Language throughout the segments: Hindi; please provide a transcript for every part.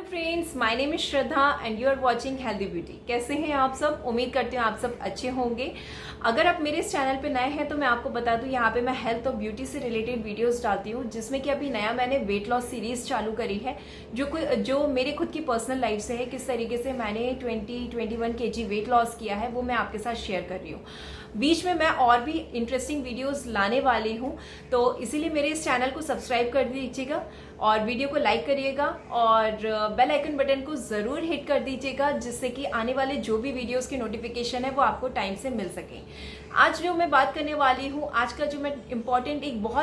Friends, my name is Shraddha and you are watching healthy beauty. कैसे हैं आप सब? उम्मीद करती हूँ आप सब अच्छे होंगे। अगर आप मेरे इस चैनल पे नए हैं तो मैं आपको बता दूं, यहाँ पे मैं हेल्थ और ब्यूटी से रिलेटेड वीडियोस डालती हूँ, जिसमें कि अभी नया मैंने वेट लॉस सीरीज चालू करी है जो मेरे खुद की पर्सनल लाइफ से है। किस तरीके से मैंने 21 kg वेट लॉस किया है वो मैं आपके साथ शेयर कर रही हूँ। बीच में मैं और भी इंटरेस्टिंग वीडियोस लाने वाली हूँ, तो इसीलिए मेरे इस चैनल को सब्सक्राइब कर दीजिएगा और वीडियो को लाइक करिएगा और बेल आइकन बटन को ज़रूर हिट कर दीजिएगा, जिससे कि आने वाले जो भी वीडियोस की नोटिफिकेशन है वो आपको टाइम से मिल सके। आज जो मैं बात करने वाली हूँ, आज का जो मैं एक बहुत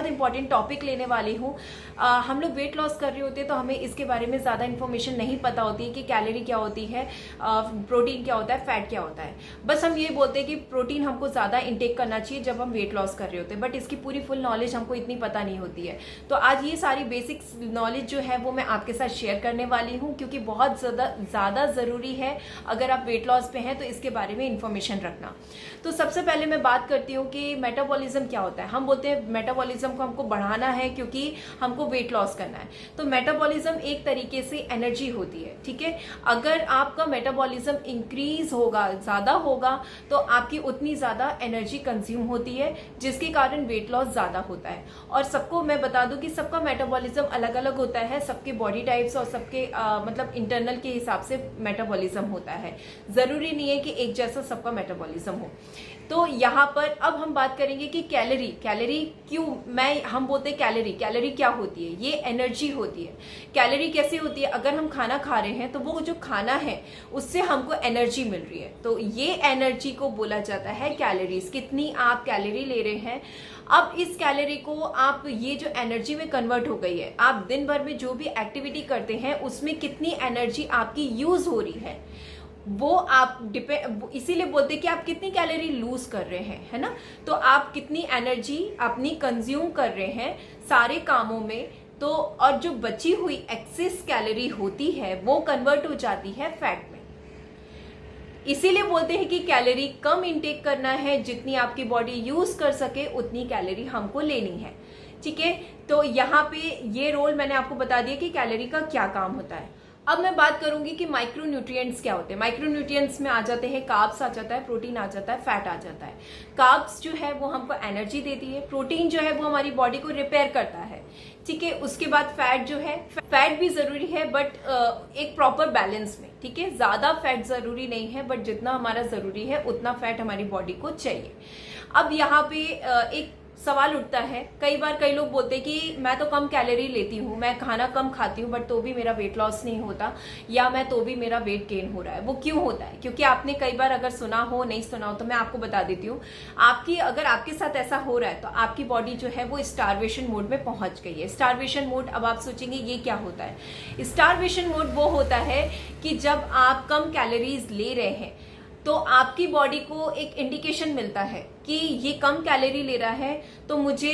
इंपॉर्टेंट टॉपिक लेने वाली हूँ। हम लोग वेट लॉस कर रहे होते हैं तो हमें इसके बारे में ज़्यादा इन्फॉर्मेशन नहीं पता होती कि कैलोरी क्या होती है, प्रोटीन क्या होता है, फैट क्या होता है। बस हम ये बोलते हैं कि प्रोटीन हमको ज़्यादा इंटेक करना चाहिए जब हम वेट लॉस कर रहे होते हैं, बट इसकी पूरी फुल नॉलेज हमको इतनी पता नहीं होती है। तो आज ये सारी बेसिक नॉलेज जो है वो मैं आपके साथ शेयर करने वाली हूँ, क्योंकि बहुत ज़्यादा ज़रूरी है अगर आप वेट लॉस पे हैं तो इसके बारे में इंफॉर्मेशन रखना। तो सबसे पहले मैं बात करती हूँ कि मेटाबॉलिज्म क्या होता है। हम बोलते हैं मेटाबॉलिज्म को हमको बढ़ाना है क्योंकि हमको वेट लॉस करना है। तो मेटाबॉलिज्म एक तरीके से एनर्जी होती है, ठीक है। अगर आपका मेटाबॉलिज्म इंक्रीज होगा, ज़्यादा होगा, तो आपकी उतनी ज़्यादा एनर्जी कंज्यूम होती है, जिसके कारण वेट लॉस ज़्यादा होता है। और सबको मैं बता दूं कि सबका मेटाबॉलिज्म अलग अलग होता है, सबके बॉडी टाइप्स और सबके मतलब इंटरनल के हिसाब से मेटाबॉलिज्म होता है। ज़रूरी नहीं है कि एक जैसा सबका मेटाबॉलिज्म हो। तो यहाँ पर अब हम बात करेंगे कि कैलोरी क्यों हम बोलते हैं कैलोरी क्या होती है? ये एनर्जी होती है। कैलोरी कैसे होती है? अगर हम खाना खा रहे हैं तो वो जो खाना है उससे हमको एनर्जी मिल रही है, तो ये एनर्जी को बोला जाता है कैलोरीज। कितनी आप कैलोरी ले रहे हैं, अब इस कैलोरी को आप ये जो एनर्जी में कन्वर्ट हो गई है, आप दिन भर में जो भी एक्टिविटी करते हैं उसमें कितनी एनर्जी आपकी यूज हो रही है वो आप इसीलिए बोलते हैं कि आप कितनी कैलोरी लूज कर रहे हैं, है ना। तो आप कितनी एनर्जी अपनी कंज्यूम कर रहे हैं सारे कामों में, तो और जो बची हुई एक्सेस कैलोरी होती है वो कन्वर्ट हो जाती है फैट में। इसीलिए बोलते हैं कि कैलोरी कम इंटेक करना है, जितनी आपकी बॉडी यूज कर सके उतनी कैलोरी हमको लेनी है, ठीक है। तो यहाँ पे ये रोल मैंने आपको बता दिया कि कैलोरी का क्या काम होता है। अब मैं बात करूंगी कि माइक्रो न्यूट्रिएंट्स क्या होते हैं। माइक्रो न्यूट्रिएंट्स में आ जाते हैं कार्ब्स आ जाता है, प्रोटीन आ जाता है, फैट आ जाता है। कार्ब्स जो है वो हमको एनर्जी देती है, प्रोटीन जो है वो हमारी बॉडी को रिपेयर करता है, ठीक है। उसके बाद फैट जो है, फैट भी जरूरी है बट एक प्रॉपर बैलेंस में, ठीक है। ज्यादा फैट जरूरी नहीं है, बट जितना हमारा जरूरी है उतना फैट हमारी बॉडी को चाहिए। अब यहाँ पे एक सवाल उठता है, कई बार कई लोग बोलते हैं कि मैं तो कम कैलोरी लेती हूँ, मैं खाना कम खाती हूँ, बट तो भी मेरा वेट लॉस नहीं होता, या मैं तो भी मेरा वेट गेन हो रहा है। वो क्यों होता है? क्योंकि आपने कई बार अगर सुना हो, नहीं सुना हो, तो मैं आपको बता देती हूँ। अगर आपके साथ ऐसा हो रहा है तो आपकी बॉडी जो है वो स्टारवेशन मोड में पहुंच गई है। स्टारवेशन मोड, अब आप सोचेंगे ये क्या होता है। स्टारवेशन मोड वो होता है कि जब आप कम कैलोरीज ले रहे हैं तो आपकी बॉडी को एक इंडिकेशन मिलता है कि ये कम कैलोरी ले रहा है, तो मुझे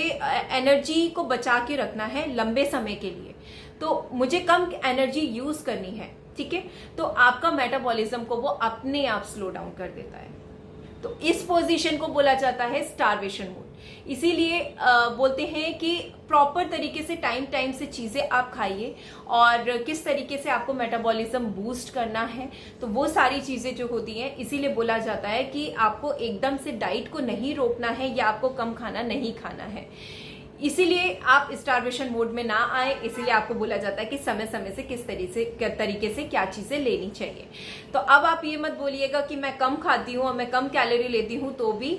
एनर्जी को बचा के रखना है लंबे समय के लिए, तो मुझे कम एनर्जी यूज करनी है, ठीक है। तो आपका मेटाबॉलिज्म को वो अपने आप स्लो डाउन कर देता है। तो इस पोजीशन को बोला जाता है स्टारवेशन मोड। इसीलिए बोलते हैं कि प्रॉपर तरीके से टाइम से चीजें आप खाइए, और किस तरीके से आपको मेटाबॉलिज्म बूस्ट करना है, तो वो सारी चीजें जो होती हैं, इसीलिए बोला जाता है कि आपको एकदम से डाइट को नहीं रोकना है या आपको कम खाना नहीं खाना है। इसीलिए आप स्टारवेशन मोड में ना आए, इसीलिए आपको बोला जाता है कि समय समय से किस तरीके से क्या चीजें लेनी चाहिए। तो अब आप ये मत बोलिएगा कि मैं कम खाती हूँ और मैं कम कैलोरी लेती हूँ तो भी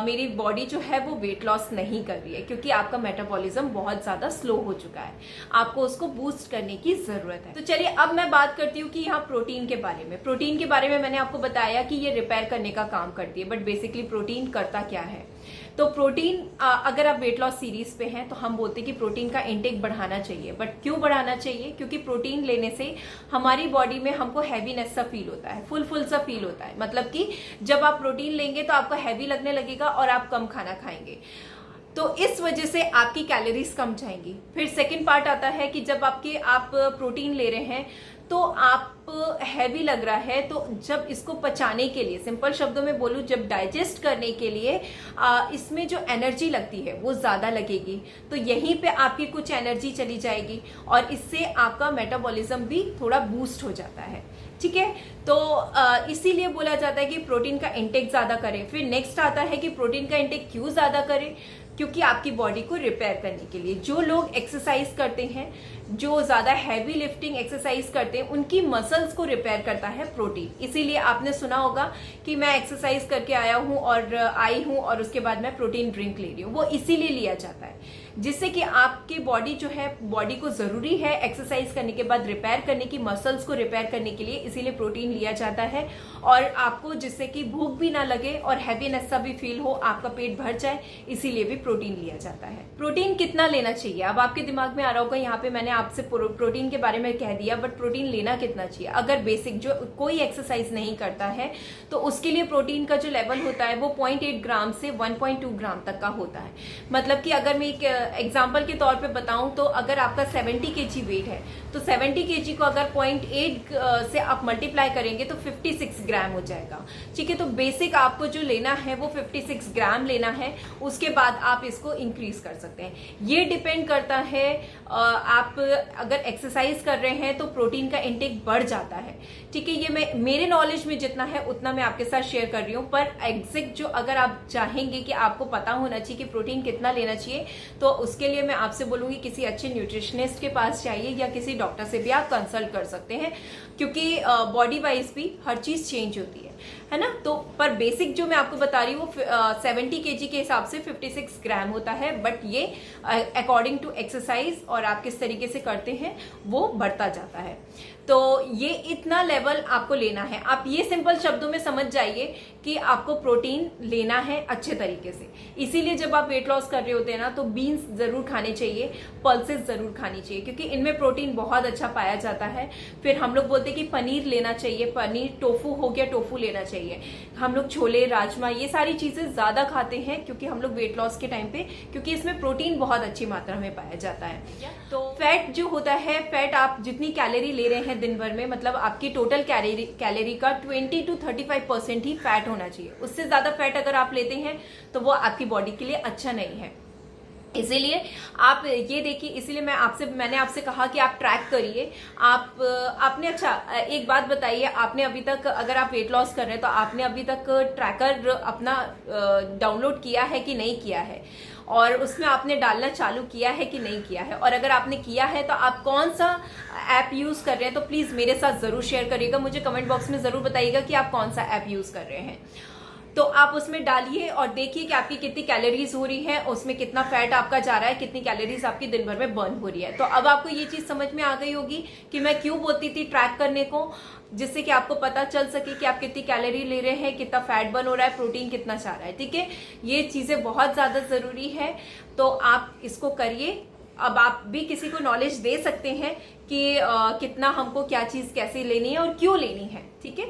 मेरी बॉडी जो है वो वेट लॉस नहीं कर रही है, क्योंकि आपका मेटाबॉलिज्म बहुत ज्यादा स्लो हो चुका है, आपको उसको बूस्ट करने की जरूरत है। तो चलिए अब मैं बात करती हूँ कि यहाँ प्रोटीन के बारे में। प्रोटीन के बारे में मैंने आपको बताया कि ये रिपेयर करने का काम करती है, बट बेसिकली प्रोटीन करता क्या है। तो प्रोटीन, अगर आप वेट लॉस सीरीज पे हैं तो हम बोलते हैं कि प्रोटीन का इंटेक बढ़ाना चाहिए। बट क्यों बढ़ाना चाहिए? क्योंकि प्रोटीन लेने से हमारी बॉडी में हमको हैवीनेस सा फील होता है, फुल सा फील होता है। मतलब कि जब आप प्रोटीन लेंगे तो आपको हैवी लगने लगेगा और आप कम खाना खाएंगे। तो इस वजह से आपकी कैलोरीज कम जाएंगी। फिर सेकंड पार्ट आता है कि जब आप प्रोटीन ले रहे हैं तो आप हैवी लग रहा है, तो जब इसको पचाने के लिए, सिंपल शब्दों में बोलूं, जब डाइजेस्ट करने के लिए इसमें जो एनर्जी लगती है वो ज्यादा लगेगी, तो यहीं पे आपकी कुछ एनर्जी चली जाएगी और इससे आपका मेटाबॉलिज्म भी थोड़ा बूस्ट हो जाता है। ठीक है, तो इसीलिए बोला जाता है कि प्रोटीन का इंटेक ज्यादा करें। फिर नेक्स्ट आता है कि प्रोटीन का इंटेक क्यों ज्यादा करें, क्योंकि आपकी बॉडी को रिपेयर करने के लिए। जो लोग एक्सरसाइज करते हैं, जो ज्यादा हैवी लिफ्टिंग एक्सरसाइज करते हैं, उनकी मसल्स को रिपेयर करता है प्रोटीन। इसीलिए आपने सुना होगा कि मैं एक्सरसाइज करके आया हूं और आई हूं और उसके बाद मैं प्रोटीन ड्रिंक ले रही हूं, वो इसीलिए लिया जाता है जिससे कि आपकी बॉडी जो है, बॉडी को जरूरी है एक्सरसाइज करने के बाद रिपेयर करने की, मसल्स को रिपेयर करने के लिए, इसीलिए प्रोटीन लिया जाता है। और आपको जिससे कि भूख भी ना लगे और हैवीनेस सा भी फील हो, आपका पेट भर जाए, इसीलिए भी प्रोटीन लिया जाता है। प्रोटीन कितना लेना चाहिए, अब आपके दिमाग में आ रहा होगा, यहाँ पे मैंने आपसे प्रोटीन के बारे में कह दिया, बट प्रोटीन लेना कितना चाहिए। अगर बेसिक जो कोई एक्सरसाइज नहीं करता है तो उसके लिए प्रोटीन का जो लेवल होता है वो 0.8 ग्राम से 1.2 ग्राम तक का होता है। मतलब कि अगर मैं एक एग्जाम्पल के तौर पे बताऊं तो अगर आपका 70 kg वेट है तो 70 kg को अगर 0.8 से आप मल्टीप्लाई करेंगे तो 56 ग्राम हो जाएगा। ठीक है, तो बेसिक आपको जो लेना है वो 56 ग्राम लेना है, उसके बाद आप इसको इंक्रीज कर सकते हैं। ये डिपेंड करता है, आप अगर एक्सरसाइज कर रहे हैं तो प्रोटीन का इंटेक बढ़ जाता है। ठीक है, ये मेरे नॉलेज में जितना है उतना मैं आपके साथ शेयर कर रही हूँ, पर एग्जैक्ट जो अगर आप चाहेंगे कि आपको पता होना चाहिए कि प्रोटीन कितना लेना चाहिए, तो उसके लिए मैं आपसे बोलूंगी किसी अच्छे न्यूट्रिशनिस्ट के पास जाइए या किसी डॉक्टर से भी आप कंसल्ट कर सकते हैं, क्योंकि बॉडी वाइज भी हर चीज चेंज होती है ना। तो पर बेसिक जो मैं आपको बता रही हूँ वो 70 kg के हिसाब से 56 ग्राम होता है, बट ये अकॉर्डिंग टू एक्सरसाइज और आप किस तरीके से करते हैं वो बढ़ता जाता है। तो ये इतना लेवल आपको लेना है। आप ये सिंपल शब्दों में समझ जाइए कि आपको प्रोटीन लेना है अच्छे तरीके से। इसीलिए जब आप वेट लॉस कर रहे होते हैं ना, तो बीन्स जरूर खाने चाहिए, पल्सेस जरूर खानी चाहिए, क्योंकि इनमें प्रोटीन बहुत अच्छा पाया जाता है। फिर हम लोग बोलते हैं कि पनीर लेना चाहिए, पनीर, टोफू हो गया, टोफू लेना चाहिए। हम लोग छोले, राजमा, ये सारी चीजें ज्यादा खाते हैं क्योंकि हम लोग वेट लॉस के टाइम पे, क्योंकि इसमें प्रोटीन बहुत अच्छी मात्रा में पाया जाता है। तो फैट जो होता है, फैट आप जितनी कैलोरी ले रहे हैं दिन भर में, मतलब आपकी टोटल कैलोरी का 20 to 35% ही फैट होना चाहिए। उससे ज्यादा फैट अगर आप लेते हैं तो वो आपकी बॉडी के लिए अच्छा नहीं है। इसीलिए आप ये देखिए, इसीलिए मैंने आपसे कहा कि आप ट्रैक करिए। आपने अच्छा एक बात बताइए, आपने अभी तक, अगर आप वेट लॉस कर रहे हैं तो आपने अभी तक ट्रैकर अपना डाउनलोड किया है कि नहीं किया है, और उसमें आपने डालना चालू किया है कि नहीं किया है, और अगर आपने किया है तो आप कौन सा ऐप यूज कर रहे हैं, तो प्लीज मेरे साथ जरूर शेयर करिएगा। मुझे कमेंट बॉक्स में जरूर बताइएगा कि आप कौन सा ऐप यूज कर रहे हैं। तो आप उसमें डालिए और देखिए कि आपकी कितनी कैलोरीज हो रही है, उसमें कितना फैट आपका जा रहा है, कितनी कैलोरीज आपकी दिन भर में बर्न हो रही है। तो अब आपको ये चीज समझ में आ गई होगी कि मैं क्यों बोलती थी ट्रैक करने को, जिससे कि आपको पता चल सके कि आप कितनी कैलोरी ले रहे हैं, कितना फैट बर्न हो रहा है, प्रोटीन कितना जा रहा है। ठीक है, ये चीजें बहुत ज्यादा जरूरी है, तो आप इसको करिए। अब आप भी किसी को नॉलेज दे सकते हैं कि कितना हमको क्या चीज कैसे लेनी है और क्यों लेनी है। ठीक है,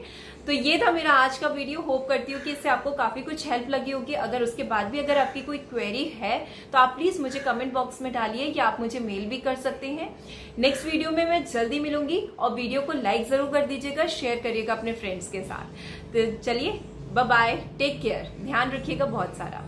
तो ये था मेरा आज का वीडियो। होप करती हूँ कि इससे आपको काफी कुछ हेल्प लगी होगी। अगर उसके बाद भी अगर आपकी कोई क्वेरी है तो आप प्लीज मुझे कमेंट बॉक्स में डालिए, या आप मुझे मेल भी कर सकते हैं। नेक्स्ट वीडियो में मैं जल्दी मिलूंगी, और वीडियो को लाइक जरूर कर दीजिएगा, शेयर करिएगा अपने फ्रेंड्स के साथ। तो चलिए, बाय बाय, टेक केयर, ध्यान रखिएगा बहुत सारा।